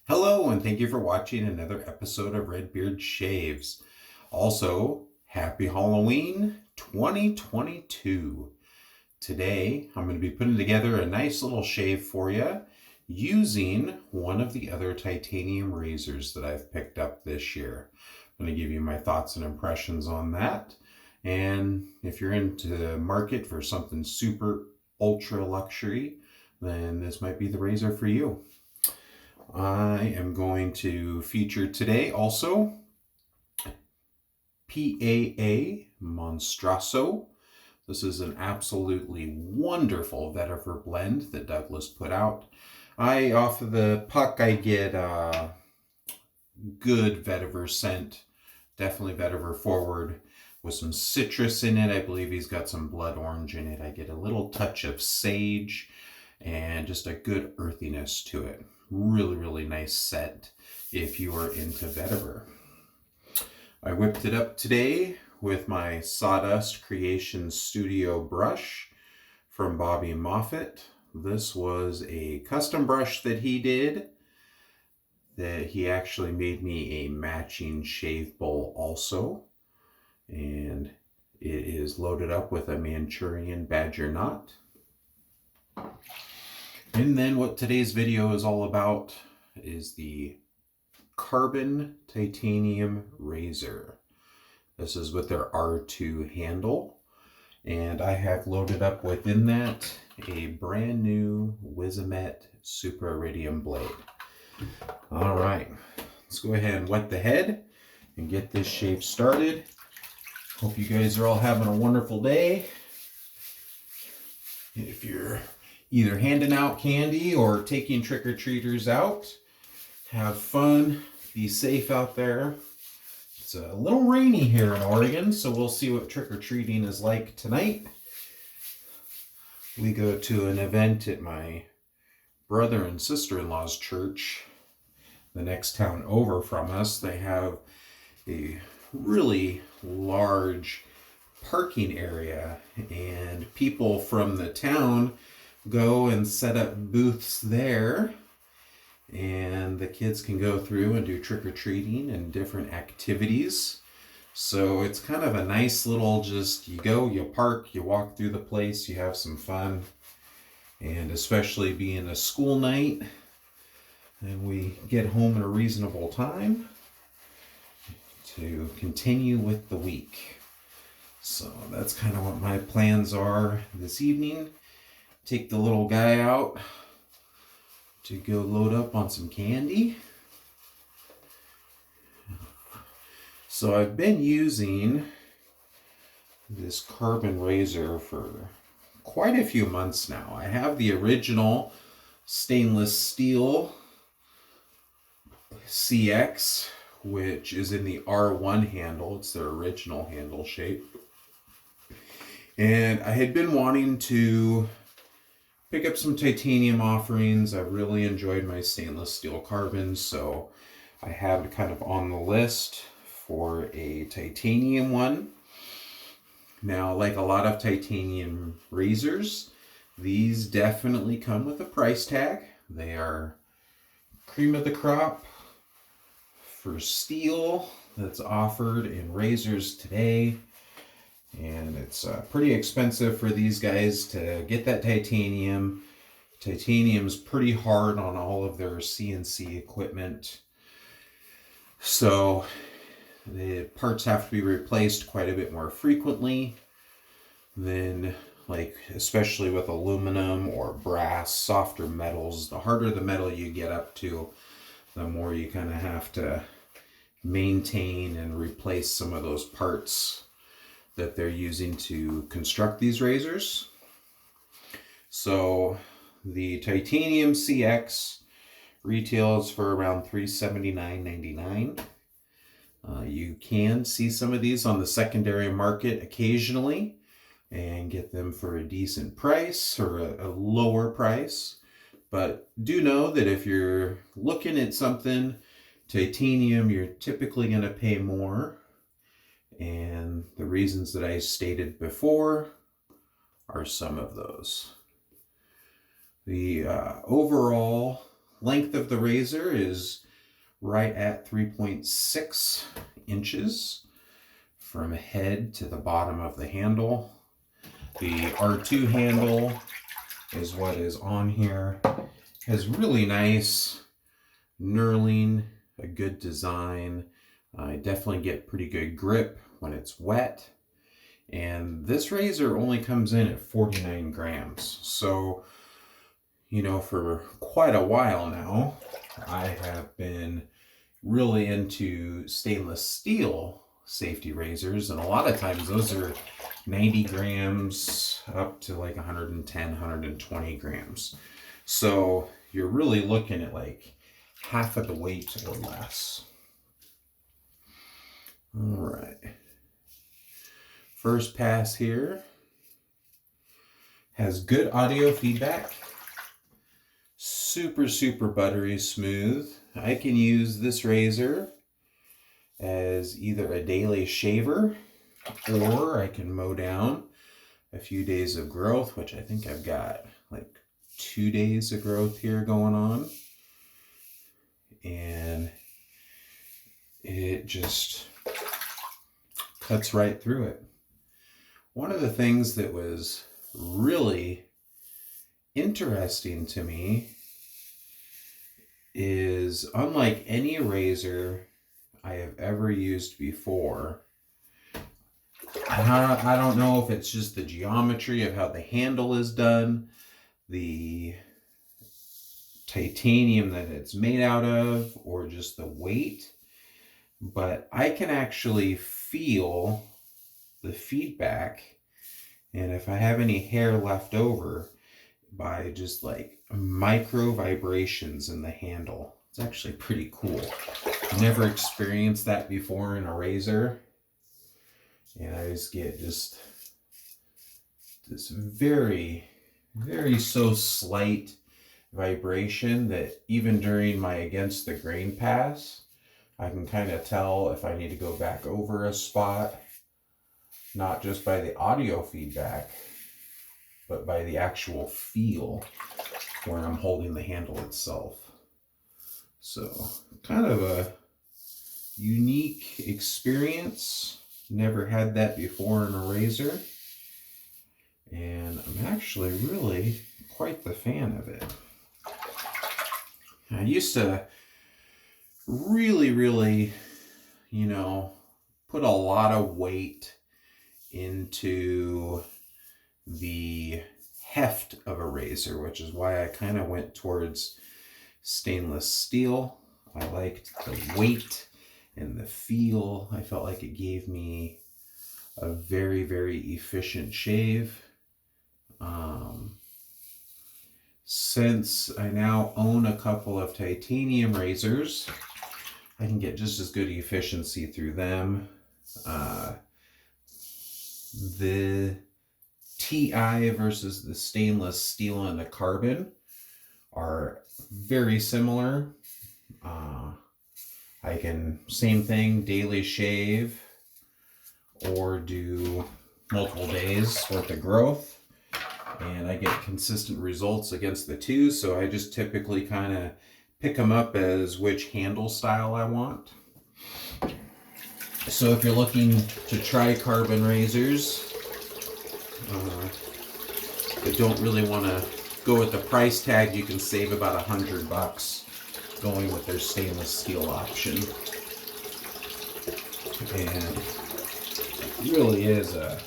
Hello, and thank you for watching another episode of Redbeard Shaves. Also, happy Halloween 2022. Today, I'm going to be putting together a nice little shave for you using one of the other titanium razors that I've picked up this year. I'm going to give you my thoughts and impressions on that. And if you're into the market for something super ultra luxury, then this might be the razor for you. I am going to feature today also PAA Monstroso. This is an absolutely wonderful vetiver blend that Douglas put out. Off of the puck, I get a good vetiver scent, definitely vetiver forward with some citrus in it. I believe he's got some blood orange in it. I get a little touch of sage and just a good earthiness to it. Really nice scent if you are into vetiver. I whipped it up today with my Sawdust Creation Studio brush from Bobby Moffett. This was a custom brush that he did, that he actually made me a matching shave bowl also. And it is loaded up with a Manchurian badger knot. And then what today's video is all about is the carbon titanium razor. This is with their R2 handle. And I have loaded up within that a brand new Wizamet Super Iridium blade. All right, let's go ahead and wet the head and get this shave started. Hope you guys are all having a wonderful day. If you're either handing out candy or taking trick-or-treaters out, have fun, be safe out there. It's a little rainy here in Oregon, so we'll see what trick-or-treating is like tonight. We go to an event at my brother and sister-in-law's church, the next town over from us. They have a really large parking area, and people from the town go and set up booths there, and the kids can go through and do trick-or-treating and different activities. So it's kind of a nice little, just you go, you park, you walk through the place, you have some fun. And especially being a school night and we get home at a reasonable time to continue with the week. So that's kind of what my plans are this evening. Take the little guy out to go load up on some candy. So I've been using this carbon razor for quite a few months now. I have the original stainless steel CX, which is in the R1 handle. It's their original handle shape. And I had been wanting to pick up some titanium offerings. I really enjoyed my stainless steel carbon, so I had kind of on the list for a titanium one. Now, like a lot of titanium razors, these definitely come with a price tag. They are cream of the crop for steel that's offered in razors today. And it's pretty expensive for these guys to get that titanium. Titanium's pretty hard on all of their CNC equipment. So the parts have to be replaced quite a bit more frequently than, like, especially with aluminum or brass, softer metals. The harder the metal you get up to, the more you kind of have to maintain and replace some of those parts that they're using to construct these razors. So the titanium CX retails for around $379.99. You can see some of these on the secondary market occasionally and get them for a decent price or a lower price. But do know that if you're looking at something titanium, you're typically going to pay more. And the reasons that I stated before are some of those. The overall length of the razor is right at 3.6 inches from head to the bottom of the handle. The R2 handle is what is on here. Has really nice knurling, a good design. I definitely get pretty good grip when it's wet. And this razor only comes in at 49 grams. So, you know, for quite a while now, I have been really into stainless steel safety razors. And a lot of times those are 90 grams up to like 110, 120 grams. So you're really looking at like half of the weight or less. All right. First pass here has good audio feedback. Super, super buttery smooth. I can use this razor as either a daily shaver, or I can mow down a few days of growth, which I think I've got like 2 days of growth here going on. And it just cuts right through it. One of the things that was really interesting to me is, unlike any razor I have ever used before, I don't know if it's just the geometry of how the handle is done, the titanium that it's made out of, or just the weight, but I can actually feel the feedback, and if I have any hair left over, by just like micro vibrations in the handle. It's actually pretty cool. Never experienced that before in a razor, and I just get just this very, very so slight vibration that even during my against the grain pass, I can kind of tell if I need to go back over a spot, not just by the audio feedback, but by the actual feel where I'm holding the handle itself. So kind of a unique experience. Never had that before in a razor. And I'm actually really quite the fan of it. I used to really, you know, put a lot of weight into the heft of a razor, which is why I kind of went towards stainless steel. I liked the weight and the feel. I felt like it gave me a very, very efficient shave. Since I now own a couple of titanium razors, I can get just as good efficiency through them. The TI versus the stainless steel and the carbon are very similar. I can, same thing, daily shave or do multiple days worth of growth, and I get consistent results against the two. So I just typically kind of pick them up as which handle style I want. So if you're looking to try carbon razors, but don't really want to go with the price tag, you can save about $100 going with their stainless steel option. And it really is a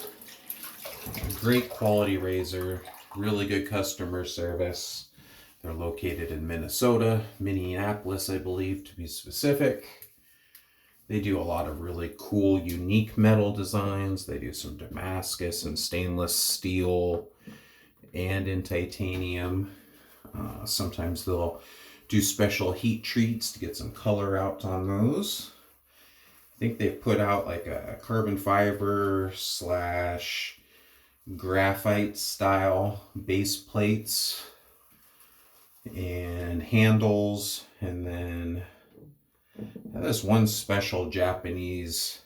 great quality razor, really good customer service. They're located in Minnesota, Minneapolis, I believe, to be specific. They do a lot of really cool, unique metal designs. They do some Damascus and stainless steel and in titanium. Sometimes they'll do special heat treats to get some color out on those. I think they've put out like a carbon fiber / graphite style base plates and handles, and then this one special Japanese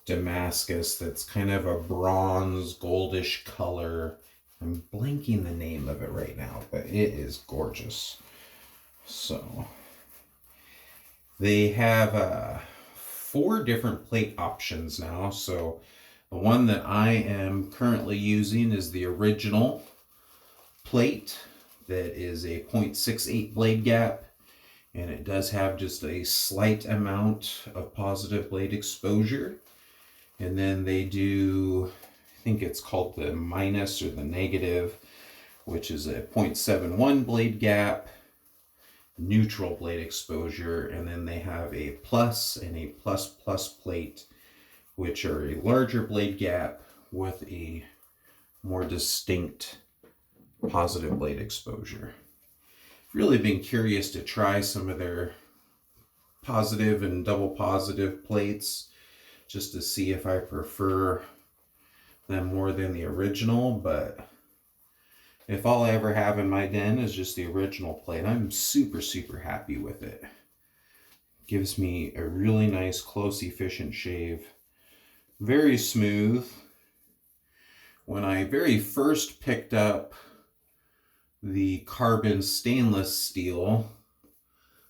Damascus that's kind of a bronze goldish color. I'm blanking the name of it right now, but it is gorgeous. So they have 4 different plate options now. So the one that I am currently using is the original plate that is a 0.68 blade gap, and it does have just a slight amount of positive blade exposure. And then they do, I think it's called the minus or the negative, which is a 0.71 blade gap, neutral blade exposure, and then they have a plus and a plus plus plate, which are a larger blade gap with a more distinct positive blade exposure. Really been curious to try some of their positive and double positive plates just to see if I prefer them more than the original, but if all I ever have in my den is just the original plate, I'm super, super happy with it. Gives me a really nice, close, efficient shave. Very smooth. When I very first picked up the carbon stainless steel,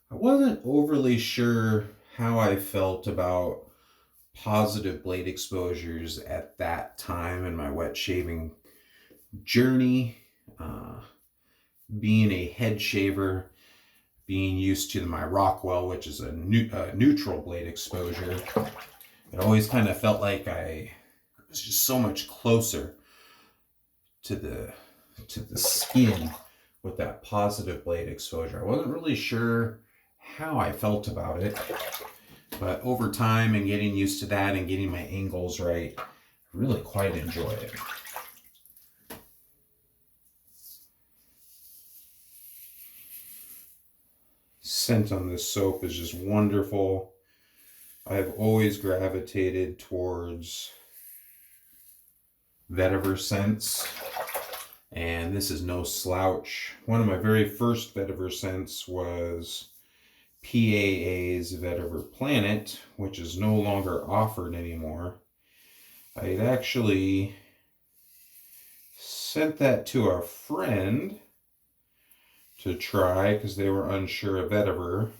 I wasn't overly sure how I felt about positive blade exposures at that time in my wet shaving journey. Being a head shaver, being used to my Rockwell, which is a neutral blade exposure, it always kind of felt like I was just so much closer to the skin with that positive blade exposure. I wasn't really sure how I felt about it, but over time and getting used to that and getting my angles right, I really quite enjoy it. Scent on this soap is just wonderful. I've always gravitated towards vetiver scents, and this is no slouch. One of my very first vetiver scents was PAA's Vetiver Planet, which is no longer offered anymore. I had actually sent that to a friend to try because they were unsure of vetiver,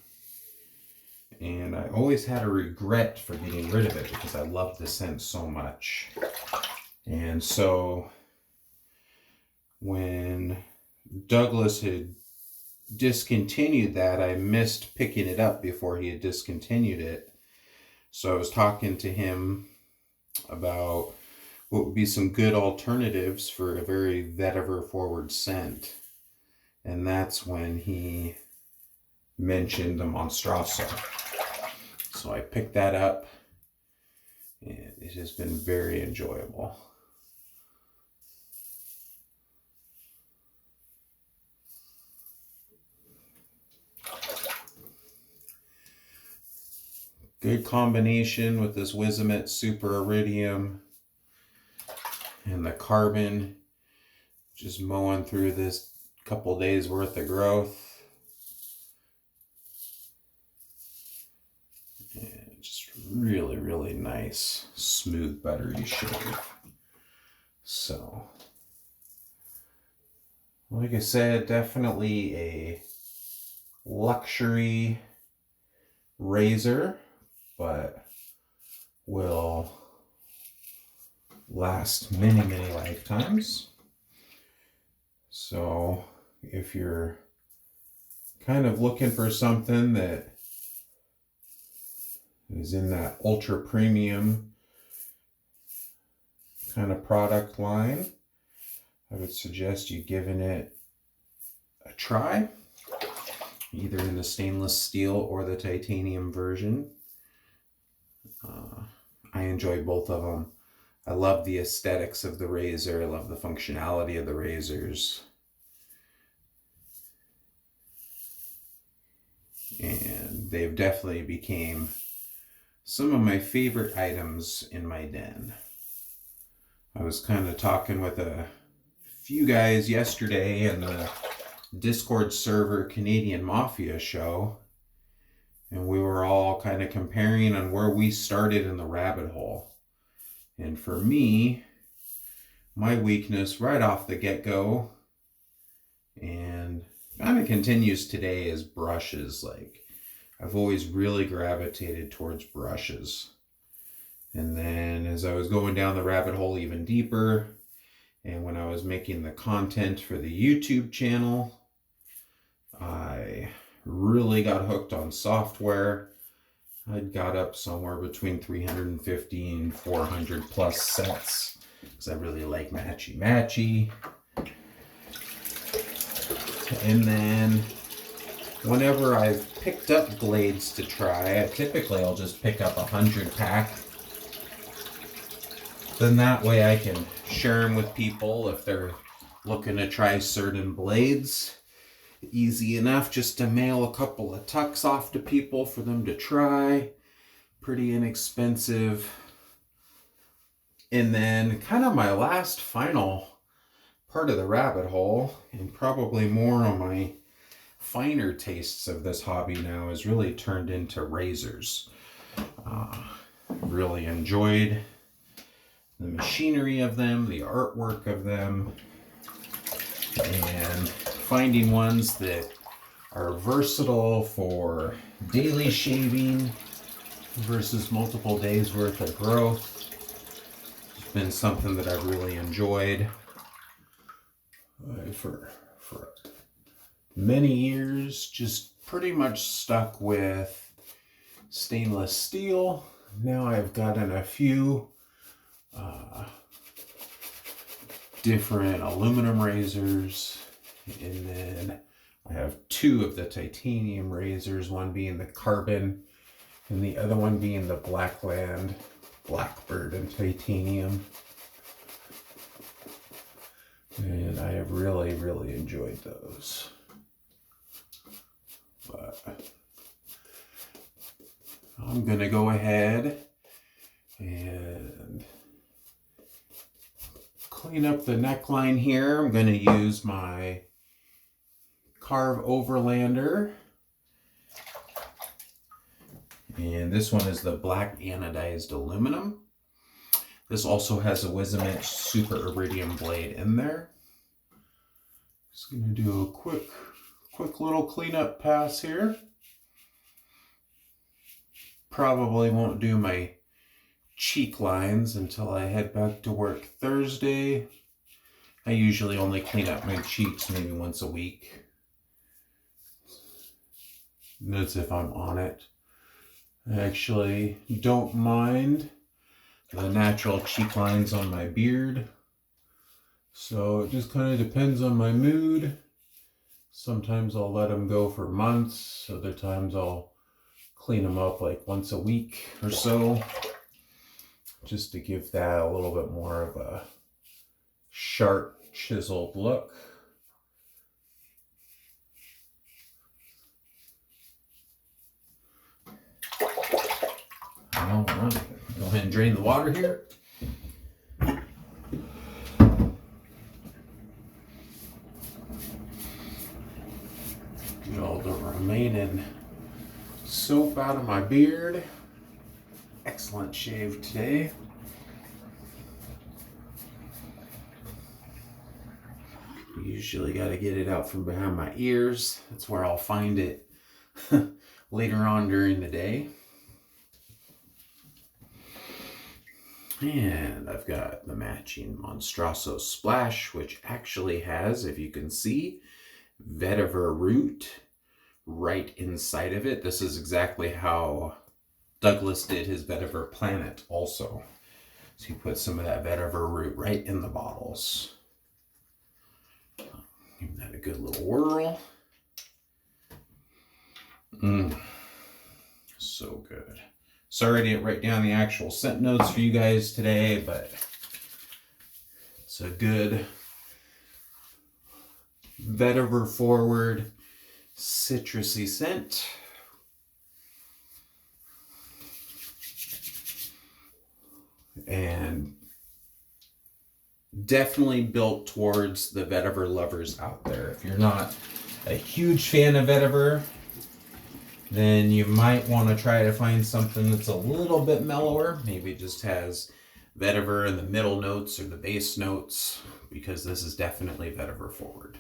and I always had a regret for getting rid of it because I loved the scent so much. And so when Douglas had discontinued that, I missed picking it up before he had discontinued it. So I was talking to him about what would be some good alternatives for a very vetiver forward scent. And that's when he mentioned the Monstroso. So I picked that up, and it has been very enjoyable. Good combination with this Wizamet Super Iridium and the carbon. Just mowing through this couple days worth of growth. And just really, really nice, smooth, buttery shave. So, like I said, definitely a luxury razor, but will last many, many lifetimes. So if you're kind of looking for something that is in that ultra premium kind of product line, I would suggest you giving it a try, either in the stainless steel or the titanium version. I enjoy both of them. I love the aesthetics of the razor. I love the functionality of the razors. And they've definitely became some of my favorite items in my den. I was kind of talking with a few guys yesterday in the Discord server Canadian Mafia show, and we were all kind of comparing on where we started in the rabbit hole. And for me, my weakness right off the get-go, and kind of continues today is brushes. Like, I've always really gravitated towards brushes. And then as I was going down the rabbit hole even deeper, and when I was making the content for the YouTube channel, I really got hooked on software. I'd got up somewhere between 350 and 400 plus sets because I really like matchy. And then whenever I've picked up blades to try, typically I'll just pick up 100 pack. Then that way I can share them with people if they're looking to try certain blades. Easy enough just to mail a couple of tucks off to people for them to try. Pretty inexpensive. And then kind of my last final part of the rabbit hole, and probably more on my finer tastes of this hobby now, is really turned into razors. Really enjoyed the machinery of them, the artwork of them, and finding ones that are versatile for daily shaving versus multiple days worth of growth. It's been something that I've really enjoyed for many years. Just pretty much stuck with stainless steel. Now I've gotten a few different aluminum razors, and then I have two of the titanium razors, one being the carbon and the other one being the Blackland Blackbird and titanium. And I have really enjoyed those. But I'm gonna go ahead and clean up the neckline here. I'm going to use my Carve Overlander. And this one is the black anodized aluminum. This also has a Wizamet Super Iridium blade in there. Just going to do a quick little cleanup pass here. Probably won't do my cheek lines until I head back to work Thursday. I usually only clean up my cheeks maybe once a week. That's if I'm on it. I actually don't mind the natural cheek lines on my beard. So it just kind of depends on my mood. Sometimes I'll let them go for months. Other times I'll clean them up like once a week or so, just to give that a little bit more of a sharp, chiseled look. All right, go ahead and drain the water here. Get all the remaining soap out of my beard. Excellent shave today. Usually got to get it out from behind my ears. That's where I'll find it later on during the day. And I've got the matching Monstroso splash, which actually has, if you can see, vetiver root right inside of it. This is exactly how Douglas did his vetiver planet also. So he put some of that vetiver root right in the bottles. Give that a good little whirl. So good. Sorry to write down the actual scent notes for you guys today, but it's a good vetiver forward citrusy scent. And definitely built towards the vetiver lovers out there. If you're not a huge fan of vetiver, then you might want to try to find something that's a little bit mellower. Maybe it just has vetiver in the middle notes or the base notes, because this is definitely vetiver forward.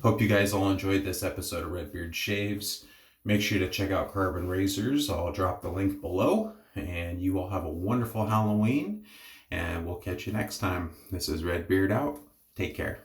Hope you guys all enjoyed this episode of Redbeard Shaves. Make sure to check out Carbon Razors. I'll drop the link below. And you all have a wonderful Halloween. And we'll catch you next time. This is Redbeard out. Take care.